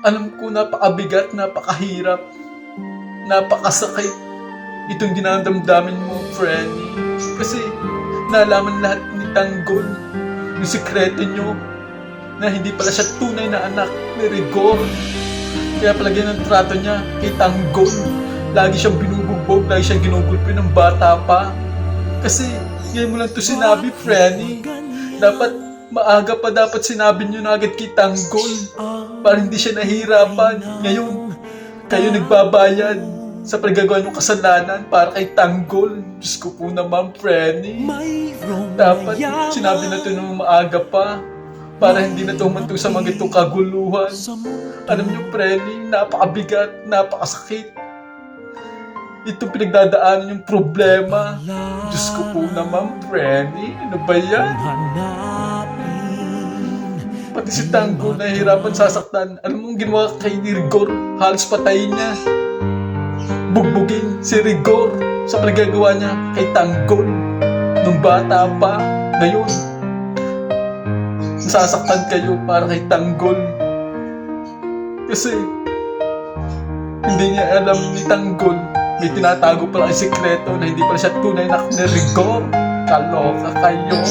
Alam ko napakabigat, napakahirap, napakasakit itong dinadamdamin mo, Frenny. Kasi nalaman lahat ni Tanggol, yung sikreto nyo, na hindi pala siya tunay na anak ni Rigor. Kaya pala ganyan ang trato niya kay Tanggol. Lagi siyang binubugbog, lagi siyang ginugulpi ng bata pa. Kasi ngayon mo lang ito sinabi, Frenny. Dapat maaga pa dapat sinabi niyo na agad kay Tanggol para hindi siya nahihirapan. Ngayon, kayo nagbabayad sa paggagawa niyong kasalanan para kay Tanggol. Diyos ko po naman, Frenny. Dapat sinabi na ito nung maaga pa para hindi na ito humantong sa mga itong kaguluhan. Alam niyo, Frenny, napakabigat, napakasakit itong pinagdadaanan yung problema. Diyos ko po naman, Frenny. Ano ba yan? Pati si Tanggol nahihirapan sasaktan. Alam mo ang ginawa kay Rigor? Halos patayin niya. Bugbugin si Rigor sa pinagagawa niya kay Tanggol. Nung bata pa, ngayon, nasasaktan kayo para kay Tanggol. Kasi, hindi niya alam ni Tanggol, may tinatago pala ang sikreto na hindi pala siya tunay na ni Rigor. Kaloka kayo.